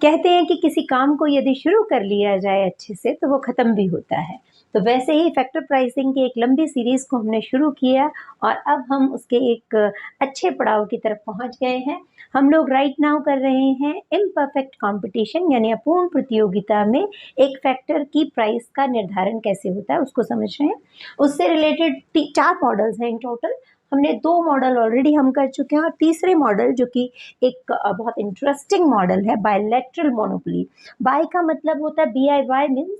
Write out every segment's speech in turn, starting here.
कहते हैं कि किसी काम को यदि शुरू कर लिया जाए अच्छे से तो वो ख़त्म भी होता है। तो वैसे ही फैक्टर प्राइसिंग की एक लंबी सीरीज़ को हमने शुरू किया और अब हम उसके एक अच्छे पड़ाव की तरफ पहुंच गए हैं। हम लोग राइट नाउ कर रहे हैं इम्परफेक्ट कंपटीशन, यानी अपूर्ण प्रतियोगिता में एक फैक्टर की प्राइस का निर्धारण कैसे होता है उसको समझ रहे हैं। उससे रिलेटेड 4 मॉडल्स हैं इन टोटल। हमने 2 मॉडल ऑलरेडी हम कर चुके हैं और तीसरे मॉडल जो कि एक बहुत इंटरेस्टिंग मॉडल है, बायलैटरल मोनोपोली। बाय का मतलब होता है BIY मीन्स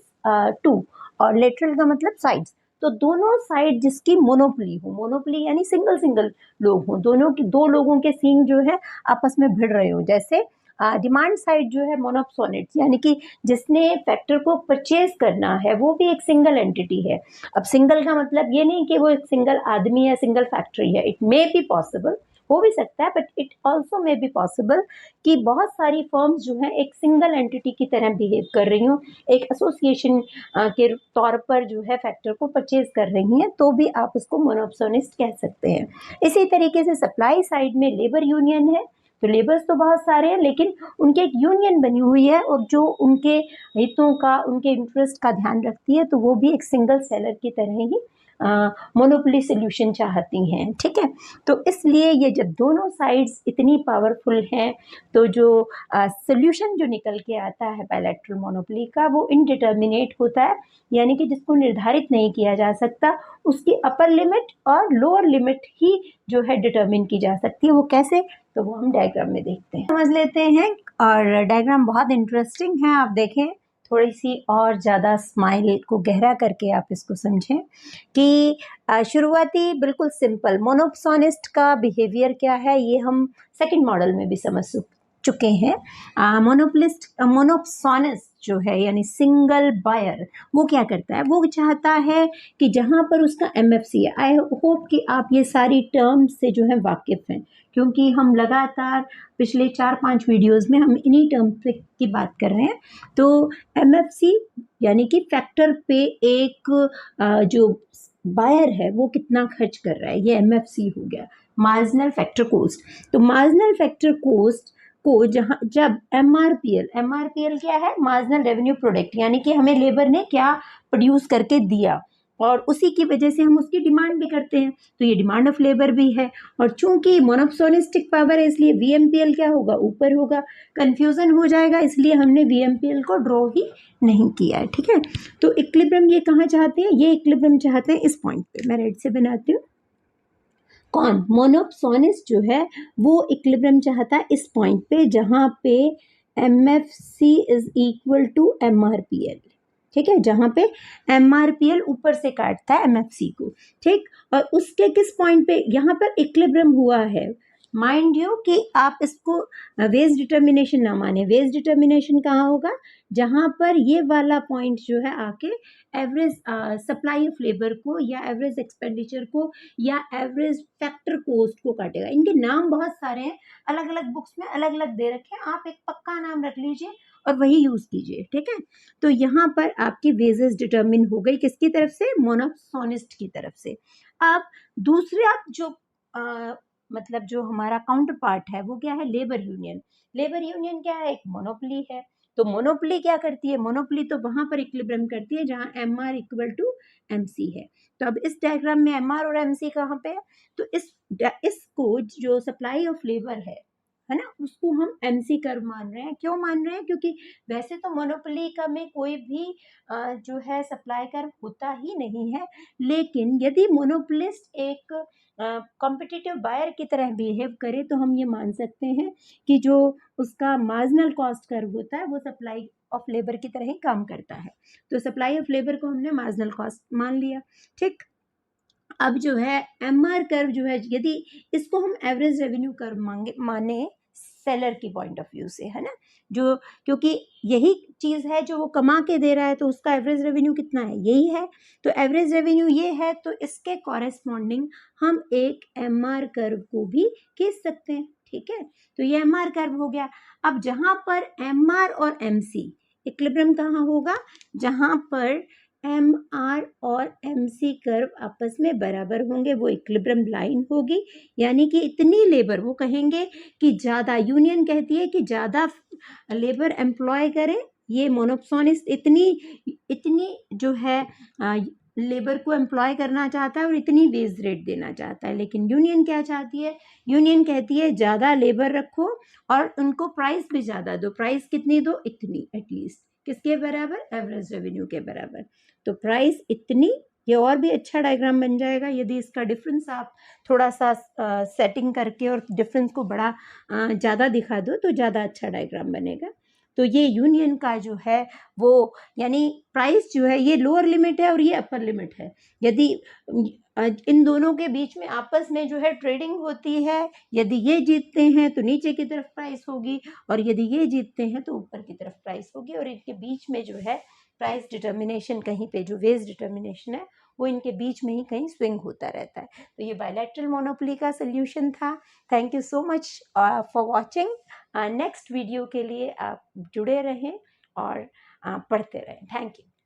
2 और लेटरल का मतलब साइड्स। तो दोनों साइड जिसकी मोनोपोली हो, मोनोपोली यानी सिंगल सिंगल लोग हों, दोनों की 2 लोगों के सींग जो है आपस में भिड़ रहे हो। जैसे डिमांड साइड जो है मोनोप्सोनेट्स, यानी कि जिसने फैक्टर को परचेज करना है वो भी एक सिंगल एंटिटी है। अब सिंगल का मतलब ये नहीं कि वो एक सिंगल आदमी या सिंगल फैक्ट्री है। इट मे बी पॉसिबल, हो भी सकता है, but it also may be possible कि बहुत सारी फर्म्स जो हैं एक सिंगल एंटिटी की तरह बिहेव कर रही हों, एक एसोसिएशन के तौर पर जो है फैक्टर को परचेज कर रही हैं, तो भी आप उसको मोनोप्सोनिस्ट कह सकते हैं। इसी तरीके से सप्लाई साइड में लेबर यूनियन है। तो लेबर्स तो बहुत सारे हैं, लेकिन उनके एक यूनियन बनी हुई है और जो उनके हितों का, उनके इंटरेस्ट का ध्यान रखती है, तो वो भी एक सिंगल सेलर की तरह ही मोनोपोली सोल्यूशन चाहती हैं। ठीक है, तो इसलिए ये जब दोनों साइड्स इतनी पावरफुल हैं तो जो सोल्यूशन जो निकल के आता है बायलैटरल मोनोपोली का वो इनडिटर्मिनेट होता है, यानी कि जिसको निर्धारित नहीं किया जा सकता। उसकी अपर लिमिट और लोअर लिमिट ही जो है डिटर्मिन की जा सकती है। वो कैसे, तो वो हम डायग्राम में देखते हैं, समझ लेते हैं। और डायग्राम बहुत इंटरेस्टिंग है, आप देखें थोड़ी सी और ज़्यादा स्माइल को गहरा करके आप इसको समझें कि शुरुआती बिल्कुल सिंपल मोनोप्सोनिस्ट का बिहेवियर क्या है ये हम सेकंड मॉडल में भी समझ चुके हैं। मोनोप्सोनिस्ट जो है यानी सिंगल बायर, वो क्या करता है, वो चाहता है कि जहाँ पर उसका MFC है, आई होप कि आप ये सारी टर्म्स से जो है वाकिफ़ हैं, क्योंकि हम लगातार पिछले 4-5 वीडियोस में हम इन्हीं टर्म्स की बात कर रहे हैं। तो MFC यानी कि फैक्टर पे एक जो बायर है वो कितना खर्च कर रहा है, ये MFC हो गया, मार्जिनल फैक्टर कॉस्ट। तो मार्जिनल फैक्टर कॉस्ट को जब MRPL क्या है, मार्जिनल रेवेन्यू प्रोडक्ट, यानी कि हमें लेबर ने क्या प्रोड्यूस करके दिया और उसी की वजह से हम उसकी डिमांड भी करते हैं, तो ये डिमांड ऑफ लेबर भी है। और चूंकि मोनोप्सोनिस्टिक पावर है इसलिए VMPL क्या होगा, ऊपर होगा। कंफ्यूजन हो जाएगा, इसलिए हमने VMPL को ड्रॉ ही नहीं किया है। ठीक है, तो इक्विलिब्रियम ये कहाँ चाहते हैं, ये इक्विलिब्रियम चाहते हैं इस पॉइंट पे। मैं रेड से बनाती हूँ। कौन, मोनोप्सोनिस्ट जो है वो इक्विलिब्रियम चाहता है इस पॉइंट पे जहाँ पे MFC is equal to MRPL। ठीक है, जहाँ पे MRPL ऊपर से काटता है MFC को। ठीक, और उसके किस पॉइंट पे यहाँ पर इक्विलिब्रियम हुआ है, माइंड यू कि आप इसको वेज डिटर्मिनेशन ना माने। वेज डिटर्मिनेशन कहाँ होगा, जहाँ पर ये वाला पॉइंट जो है आके एवरेज सप्लाई ऑफ लेबर को या एवरेज एक्सपेंडिचर को या एवरेज फैक्टर कॉस्ट को काटेगा। इनके नाम बहुत सारे हैं, अलग अलग बुक्स में अलग अलग दे रखे हैं, आप एक पक्का नाम रख लीजिए और वही यूज कीजिए। ठीक है, तो यहाँ पर आपकी वेजेस डिटर्मिन हो गई किसकी तरफ से, मोनोप्सोनिस्ट की तरफ से। अब दूसरा जो मतलब जो हमारा काउंटर पार्ट है वो क्या है, लेबर यूनियन। लेबर यूनियन क्या है, एक मोनोपोली है। तो मोनोपोली क्या करती है, मोनोपोली तो वहां पर इक्विलिब्रियम करती है जहां MR इक्वल टू MC है। तो अब इस डायग्राम में MR और MC कहाँ पे है, तो इसको जो सप्लाई ऑफ लेबर है ना, उसको हम MC कर्व मान रहे हैं। क्यों मान रहे हैं, क्योंकि वैसे तो मोनोपोली का में कोई भी जो है सप्लाई कर्व होता ही नहीं है, लेकिन यदि मोनोपोलिस्ट एक कॉम्पिटिटिव बायर की तरह बिहेव करे तो हम ये मान सकते हैं कि जो उसका मार्जिनल कॉस्ट कर्व होता है वो सप्लाई ऑफ लेबर की तरह ही काम करता है। तो सप्लाई ऑफ लेबर को हमने मार्जिनल कॉस्ट मान लिया। ठीक, अब जो है MR कर्व जो है, यदि इसको हम एवरेज रेवेन्यू कर्व माने सेलर की पॉइंट ऑफ व्यू से, है ना, जो क्योंकि यही चीज है जो वो कमा के दे रहा है, तो उसका एवरेज रेवेन्यू कितना है, यही है। तो एवरेज रेवेन्यू ये है, तो इसके कॉरेस्पॉन्डिंग हम एक MR कर्व को भी खींच सकते हैं। ठीक है, तो ये MR कर्व हो गया। अब जहां पर MR और MC इक्विलिब्रियम कहाँ होगा, जहां पर एम आर और एम सी कर्व आपस में बराबर होंगे, वो इक्विलिब्रियम लाइन होगी, यानी कि इतनी लेबर, वो कहेंगे कि ज़्यादा, यूनियन कहती है कि ज़्यादा लेबर एम्प्लॉय करें, ये मोनोप्सोनिस्ट इतनी जो है लेबर को एम्प्लॉय करना चाहता है और इतनी वेज रेट देना चाहता है। लेकिन यूनियन क्या चाहती है, यूनियन कहती है ज़्यादा लेबर रखो और उनको प्राइस भी ज़्यादा दो। प्राइस कितनी दो, इतनी, एटलीस्ट किसके बराबर, एवरेज रेवेन्यू के बराबर। तो प्राइस इतनी, ये और भी अच्छा डायग्राम बन जाएगा यदि इसका डिफरेंस आप थोड़ा सा सेटिंग करके और डिफरेंस को बड़ा ज़्यादा दिखा दो तो ज़्यादा अच्छा डायग्राम बनेगा। तो ये यूनियन का जो है वो, यानी प्राइस जो है ये लोअर लिमिट है और ये अपर लिमिट है। यदि इन दोनों के बीच में आपस में जो है ट्रेडिंग होती है, यदि ये जीतते हैं तो नीचे की तरफ प्राइस होगी और यदि ये जीतते हैं तो ऊपर की तरफ प्राइस होगी, और इनके बीच में जो है प्राइस डिटर्मिनेशन कहीं पे, जो वेज डिटर्मिनेशन है वो इनके बीच में ही कहीं स्विंग होता रहता है। तो ये बायलैटरल मोनोपोली का सोल्यूशन था। Thank you so much for watching. Next video के लिए आप जुड़े रहें और पढ़ते रहें। Thank you.